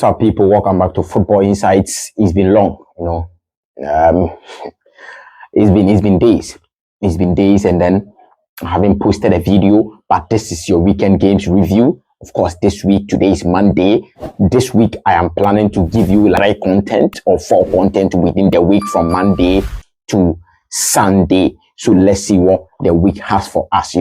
What's up, people? Welcome back to Football Insights. It's been long, it's been days. It's been days, and then I haven't posted a video. But this is your weekend games review. Of course, this week, today is Monday. This week, I am planning to give you like content or full content within the week from Monday to Sunday. So let's see what the week has for us.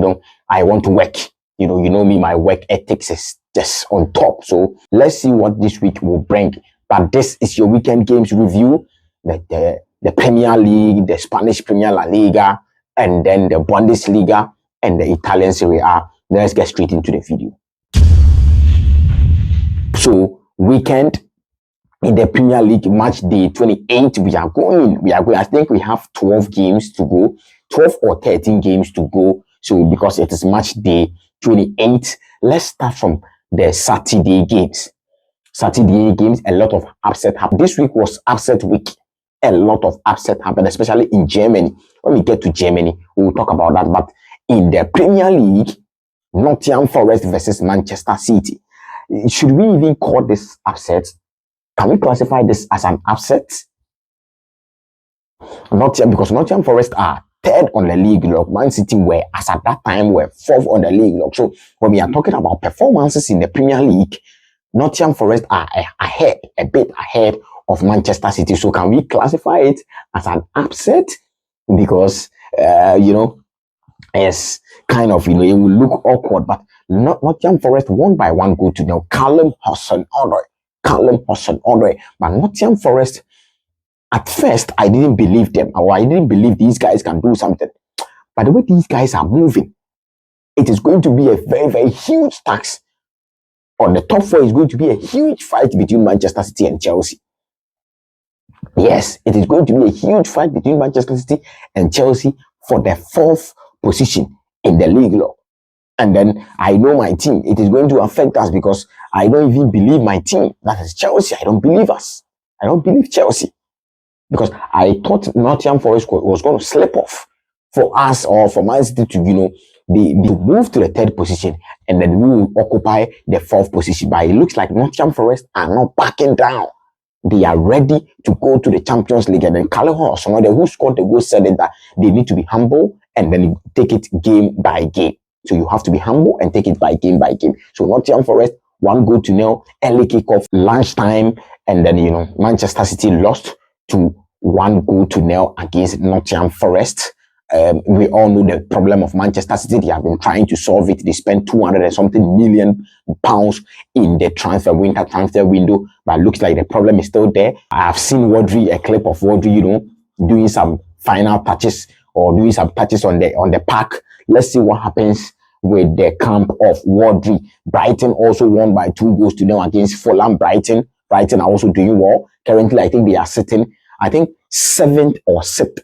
I want to work. You know me, my work ethics is just on top. So let's see what this week will bring. But this is your weekend games review. The Premier League, the Spanish Premier La Liga, and then the Bundesliga and the Italian Serie A. Let's get straight into the video. So weekend in the Premier League, match day 28, we are going. I think we have 12 games to go, 12 or 13 games to go. So because it is match day 28, let's start from the Saturday games. Saturday games, a lot of upset happened. This week was upset week. A lot of upset happened, especially in Germany. When we get to Germany, we will talk about that. But in the Premier League, Nottingham Forest versus Manchester City. Should we even call this upset? Can we classify this as an upset? Because Nottingham Forest are third on the league log. Man City were, as at that time, were fourth on the league log. So when we are talking about performances in the Premier League, Nottingham Forest are a bit ahead of Manchester City. So can we classify it as an upset? Because, it's kind of, it will look awkward, but Nottingham Forest won by 1 goal to nil. Callum Hudson-Odoi. But Nottingham Forest, at first, I didn't believe them, or I didn't believe these guys can do something. But the way these guys are moving, it is going to be a very, very huge tax. On the top 4 is going to be a huge fight between Manchester City and Chelsea. Yes, it is going to be a huge fight between Manchester City and Chelsea for the 4th position in the league log. And then I know my team, it is going to affect us because I don't even believe my team. That is Chelsea. I don't believe us. I don't believe Chelsea. Because I thought Nottingham Forest was going to slip off for us, or for Man City to, be move to the 3rd position, and then we will occupy the 4th position. But it looks like Nottingham Forest are not backing down. They are ready to go to the Champions League. And then Callum Hudson-Odoi, who scored the goal, said that they need to be humble and then take it game by game. So you have to be humble and take it by game by game. So Nottingham Forest, 1 goal to nil, early kickoff, lunchtime, and then Manchester City lost to 1 goal to nil against Nottingham Forest. We all know the problem of Manchester City. They have been trying to solve it. They spent 200 and something million pounds in the winter transfer window, but it looks like the problem is still there. I have seen a clip of Rodri, doing some final touches or doing some touches on the park. Let's see what happens with the camp of Rodri. Brighton also won by 2 goals to nil against Fulham. Brighton are also doing well. Currently, I think they are sitting, 7th or 6th.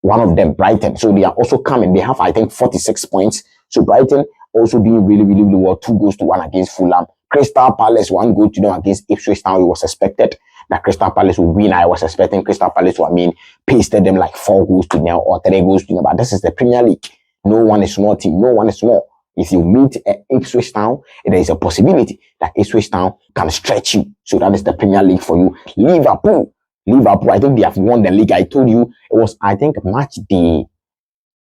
One of them, Brighton. So they are also coming. They have, 46 points. So Brighton also doing really, really, really well. 2 goals to 1 against Fulham. Crystal Palace, 1 goal to nil against Ipswich Town. It was expected that Crystal Palace would win. I was expecting Crystal Palace to, pasted them like 4 goals to nil or 3 goals to nil. But this is the Premier League. No one is small team. No one is small. If you meet Ipswich Town, there is a possibility that Ipswich Town can stretch you. So that is the Premier League for you. Liverpool, I think they have won the league. I told you it was, match day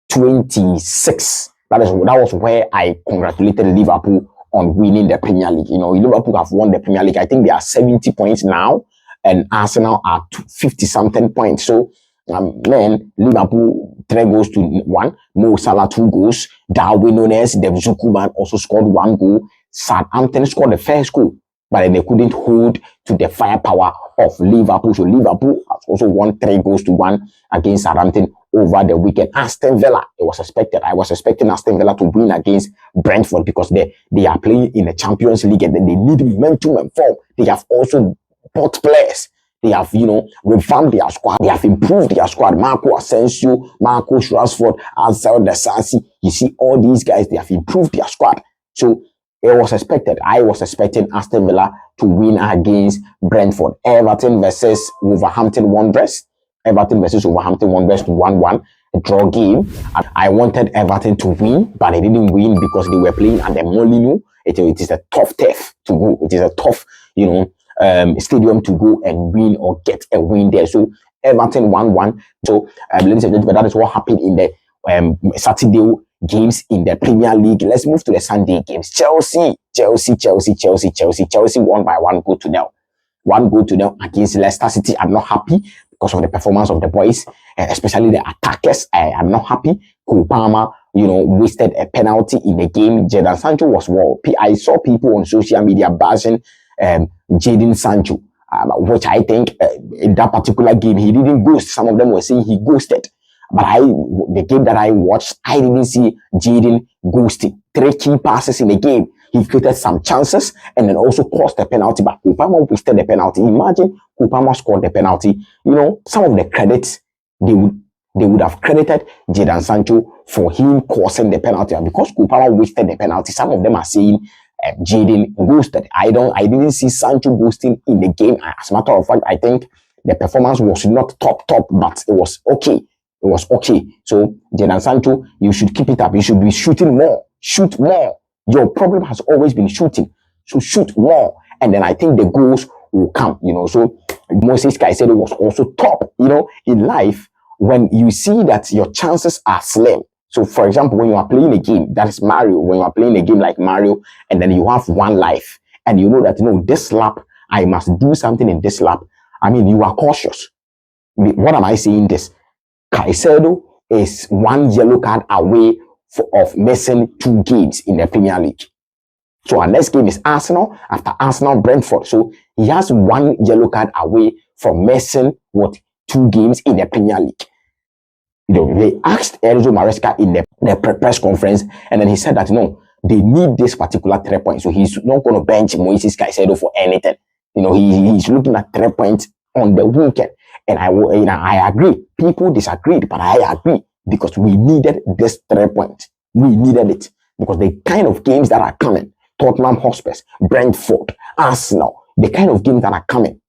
26. That was where I congratulated Liverpool on winning the Premier League. Liverpool have won the Premier League. I think they are 70 points now, and Arsenal are 50 something points. So, Liverpool 3 goals to 1. Mo Salah 2 goals. Darwin Núñez, the Zukuman also scored 1 goal. Southampton scored the first goal, but they couldn't hold to the firepower of Liverpool. So Liverpool has also won 3 goals to 1 against Southampton over the weekend. Aston Villa, I was expecting Aston Villa to win against Brentford because they are playing in the Champions League and then they need momentum and form. They have also bought players. They have, revamped their squad. They have improved their squad. Marco Asensio, Marcus Rashford, Ansel Desasi. You see, all these guys, they have improved their squad. So it was expected. I was expecting Aston Villa to win against Brentford. Everton versus Wolverhampton Wanderers. 1-1, a draw game. I wanted Everton to win, but they didn't win because they were playing at the Molineux. It is a tough turf to go. It is a tough, stadium to go and win or get a win there. So Everton 1-1. So ladies and gentlemen, that is what happened in the Saturday games in the Premier League. Let's move to the Sunday games. Chelsea won by 1-0. 1-0 against Leicester City. I'm not happy because of the performance of the boys, especially the attackers. I am not happy. Cole Palmer, wasted a penalty in the game. Jadon Sancho was well. I saw people on social media bashing Jadon Sancho, which I think in that particular game he didn't ghost. Some of them were saying he ghosted. But the game that I watched, I didn't see Jadon ghosting. 3 key passes in the game. He created some chances and then also caused the penalty. But Kupama wasted the penalty. Imagine Kupama scored the penalty. Some of the credits they would have credited Jadon Sancho for him causing the penalty. And because Kupama wasted the penalty, some of them are saying Jadon ghosted. I didn't see Sancho ghosting in the game. As a matter of fact, I think the performance was not top, but it was okay. It was okay. So, Jadon Sancho, you should keep it up. You should be shooting more. Shoot more. Your problem has always been shooting. So, shoot more. And then I think the goals will come, So, Moses Caicedo was also top, in life. When you see that your chances are slim. So, for example, when you are playing a game, that is Mario. When you are playing a game like Mario, and then you have 1 life, and you know that, this lap, I must do something in this lap. I mean, you are cautious. What am I saying this? Caicedo is 1 yellow card away of missing 2 games in the Premier League. So our next game is Arsenal, after Arsenal, Brentford. So he has 1 yellow card away from missing 2 games in the Premier League. They asked Enzo Maresca in the press conference, and then he said that they need this particular 3 points. So he's not going to bench Moises Caicedo for anything. He's looking at 3 points on the weekend. And I agree. People disagreed, but I agree because we needed this 3 points. We needed it because the kind of games that are coming, Tottenham Hotspur, Brentford, Arsenal, the kind of games that are coming,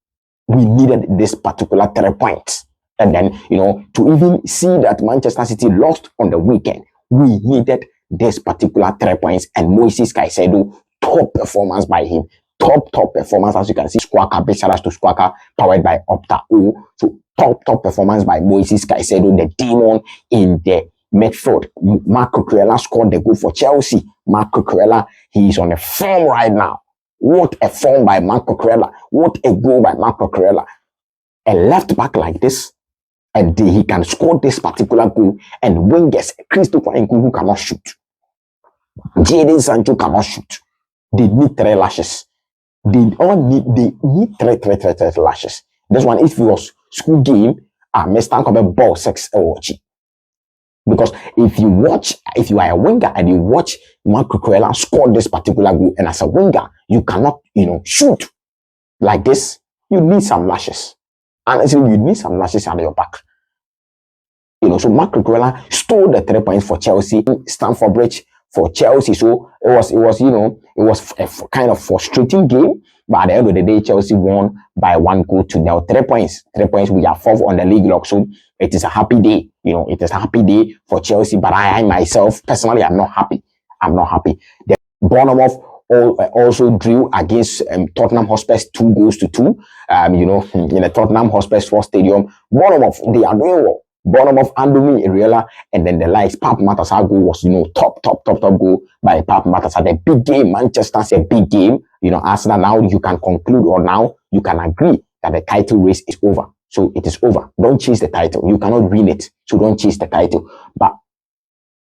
we needed this particular 3 points. And then, to even see that Manchester City lost on the weekend, we needed this particular 3 points. And Moises Caicedo, top performance by him. Top performance, as you can see. Squawka, big shout out to Squawka, powered by Opta O. So top performance by Moises Caicedo, the demon in the midfield. Marc Cucurella scored the goal for Chelsea. Marc Cucurella, he is on a form right now. What a form by Marc Cucurella. What a goal by Marc Cucurella. A left back like this, and he can score this particular goal. And wingers, Christopher Nkunku cannot shoot. Jadon Sancho cannot shoot. They need 3 lashes. They need 3 lashes. This one, if it was school game, Mr. Kobe ball 6 watch. Because if you are a winger and you watch Marc Cucurella score this particular goal, and as a winger, you cannot, shoot like this, you need some lashes. And you need some lashes under your back. So Marc Cucurella stole the 3 points for Chelsea, Stamford Bridge for Chelsea. So it was a kind of frustrating game. But at the end of the day, Chelsea won by 1-0. 3 points. 3 points. We are 4th on the league log. So it is a happy day. It is a happy day for Chelsea. But I myself, personally, I'm not happy. The Bournemouth also drew against Tottenham Hotspur 2-2. In the Tottenham Hotspur Sports Stadium, Bournemouth, they are doing well. Bournemouth, Andomi, Irela, and then the likes. Pap Matasar goal was, top goal by Pap Matasar. The big game, Manchester's a big game. Arsenal, now you can conclude, or now you can agree that the title race is over. So it is over. Don't chase the title. You cannot win it. So don't chase the title. But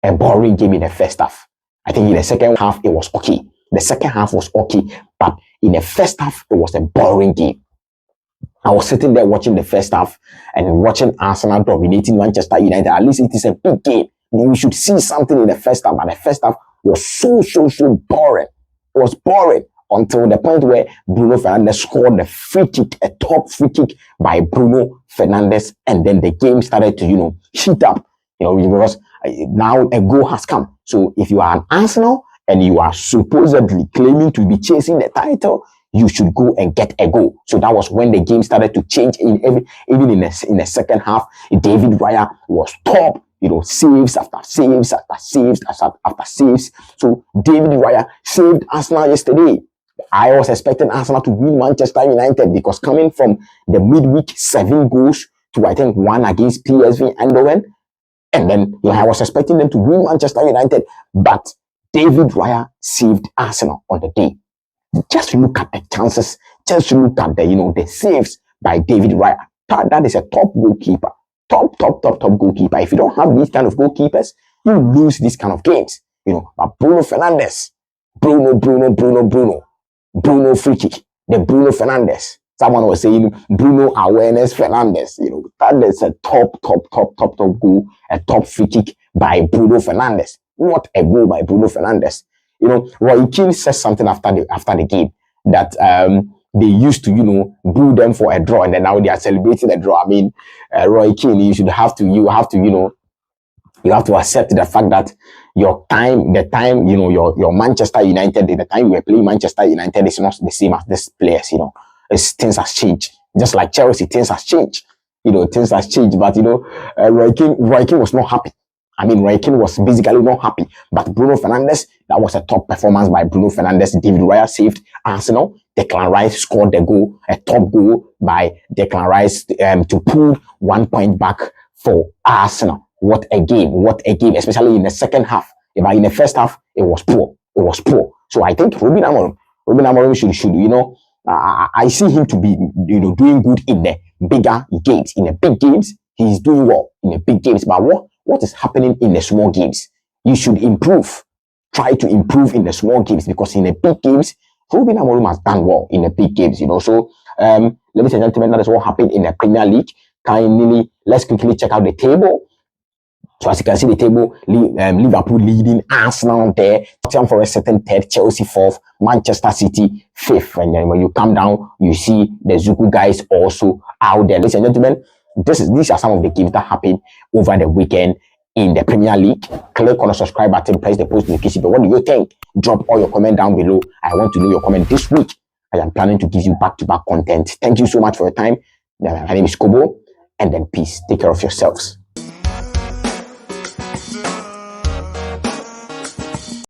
a boring game in the first half. I think in the second half, it was okay. The second half was okay. But in the first half, it was a boring game. I was sitting there watching the first half and watching Arsenal dominating Manchester United. At least it is a big game. We should see something in the first half. But the first half was so boring. It was boring until the point where Bruno Fernandes scored the free kick, a top free kick by Bruno Fernandes. And then the game started to, heat up, because now a goal has come. So if you are an Arsenal and you are supposedly claiming to be chasing the title, you should go and get a goal. So that was when the game started to change. Even in the second half, David Raya was top. Saves after saves after saves after saves. So David Raya saved Arsenal yesterday. I was expecting Arsenal to win Manchester United because coming from the midweek 7 goals to I think 1 against PSV Eindhoven, and then I was expecting them to win Manchester United, but David Raya saved Arsenal on the day. Just look at the chances. Just look at the the saves by David Raya. That is a top goalkeeper, top goalkeeper. If you don't have these kind of goalkeepers, you lose these kind of games. But Bruno Fernandes, Bruno free kick, the Bruno Fernandes. Someone was saying Bruno awareness Fernandes. That is a top goal, a top free kick by Bruno Fernandes. What a goal by Bruno Fernandes. Roy Keane says something after the game that they used to boo them for a draw, and then now they are celebrating a draw. I mean, Roy Keane, you have to accept the fact that the time your Manchester United, the time you were playing Manchester United is not the same as this players. Things has changed. Just like Chelsea, things has changed. Things has changed. But Roy Keane was not happy. I mean, Roy Keane was basically not happy. But Bruno Fernandes, that was a top performance by Bruno Fernandes. David Raya saved Arsenal. Declan Rice scored the goal, a top goal by Declan Rice to pull 1 point back for Arsenal. What a game, especially in the second half. In the first half, it was poor. So I think Ruben Amorim should I see him to be doing good in the bigger games. In the big games, he's doing well in the big games. But what is happening in the small games? You should improve. Try to improve in the small games, because in the big games, Ruben Amorim has done well in the big games. So ladies and gentlemen, that is what happened in the Premier League. Let's quickly check out the table. So as you can see the table, Liverpool leading, Arsenal there, Tottenham Forest second, third, Chelsea fourth, Manchester City fifth. And then when you come down, you see the Cucu guys also out there. Ladies and gentlemen, these are some of the games that happened over the weekend in the Premier League. Click on the subscribe button, press the post notification bell. What do you think? Drop all your comment down below. I want to know your comment this week. I am planning to give you back-to-back content. Thank you so much for your time. My name is Kobo, and then peace. Take care of yourselves.